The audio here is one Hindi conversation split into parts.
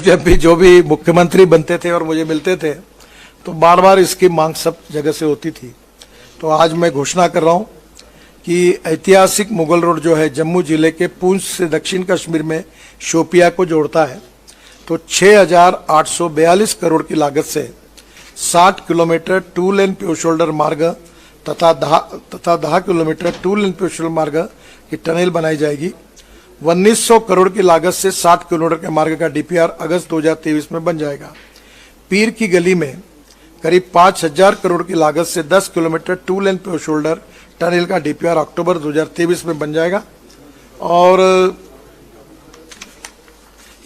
जब भी जो भी मुख्यमंत्री बनते थे और मुझे मिलते थे तो बार बार इसकी मांग सब जगह से होती थी। तो आज मैं घोषणा कर रहा हूं कि ऐतिहासिक मुगल रोड जो है जम्मू जिले के पूंछ से दक्षिण कश्मीर में शोपिया को जोड़ता है, तो 6,842 करोड़ की लागत से 60 किलोमीटर 2 लेन प्योर शोल्डर मार्ग तथा 10 किलोमीटर 2 लेन प्योर शोल्डर मार्ग की टनल बनाई जाएगी। 1900 करोड़ की लागत से 60 किलोमीटर के मार्ग का डीपीआर अगस्त 2023 में बन जाएगा। पीर की गली में करीब 5,000 करोड़ की लागत से 10 किलोमीटर 2 लेन प्योर शोल्डर टनल का डीपीआर अक्टूबर 2023 में बन जाएगा। और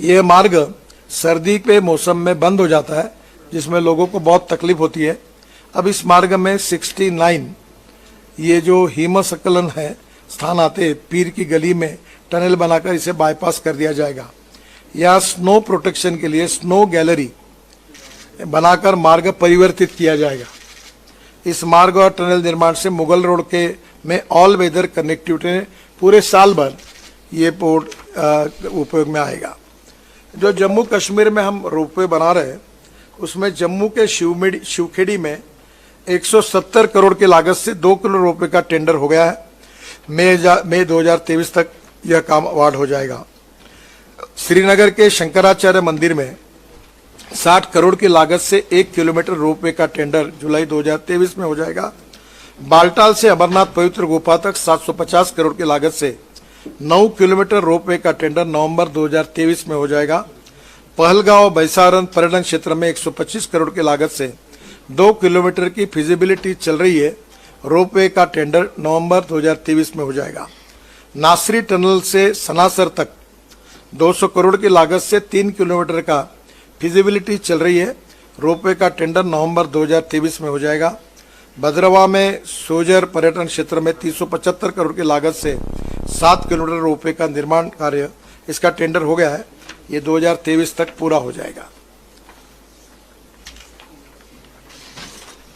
ये मार्ग सर्दी के मौसम में बंद हो जाता है, जिसमें लोगों को बहुत तकलीफ होती है। अब इस मार्ग में 69 ये जो हिमस्खलन है स्थान आते पीर की गली में टनल बनाकर इसे बाईपास कर दिया जाएगा। यहाँ स्नो प्रोटेक्शन के लिए स्नो गैलरी बनाकर मार्ग परिवर्तित किया जाएगा। इस मार्ग और टनल निर्माण से मुगल रोड के में ऑल वेदर कनेक्टिविटी पूरे साल भर ये पोर्ट उपयोग में आएगा। जो जम्मू कश्मीर में हम रोपवे बना रहे हैं उसमें जम्मू के शिवखेड़ी में 170 करोड़ की लागत से 2 किलो रोपवे का टेंडर हो गया है। मई 2023 तक यह काम अवार्ड हो जाएगा। श्रीनगर के शंकराचार्य मंदिर में 60 करोड़ की लागत से 1 किलोमीटर रोपवे का टेंडर जुलाई 2023 में हो जाएगा। बालटाल से अमरनाथ पवित्र गुफा तक 750 करोड़ की लागत से 9 किलोमीटर रोपवे का टेंडर नवंबर 2023 में हो जाएगा। पहलगांव बैसारन पर्यटन क्षेत्र में 125 करोड़ की लागत से 2 किलोमीटर की फिजिबिलिटी चल रही है, रोपवे का टेंडर नवंबर 2023 में हो जाएगा। नासरी टनल से सनासर तक 200 करोड़ की लागत से 3 किलोमीटर का फिजिबिलिटी चल रही है, रोपवे का टेंडर नवंबर 2023 में हो जाएगा। भद्रवा में सोजर पर्यटन क्षेत्र में 375 करोड़ की लागत से 7 किलोमीटर रोपवे का निर्माण कार्य इसका टेंडर हो गया है, ये 2023 तक पूरा हो जाएगा।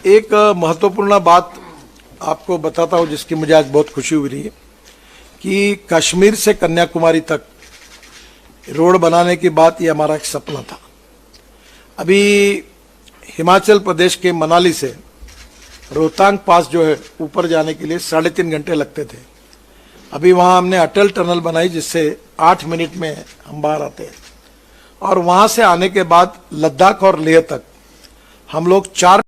एक महत्वपूर्ण बात आपको बताता हूं जिसकी मुझे आज बहुत खुशी हुई रही है कि कश्मीर से कन्याकुमारी तक रोड बनाने की बात ये हमारा एक सपना था। अभी हिमाचल प्रदेश के मनाली से रोहतांग पास जो है ऊपर जाने के लिए 3.5 घंटे लगते थे। अभी वहाँ हमने अटल टनल बनाई जिससे 8 मिनट में हम बाहर आते हैं। और वहाँ से आने के बाद लद्दाख और लेह तक हम लोग 4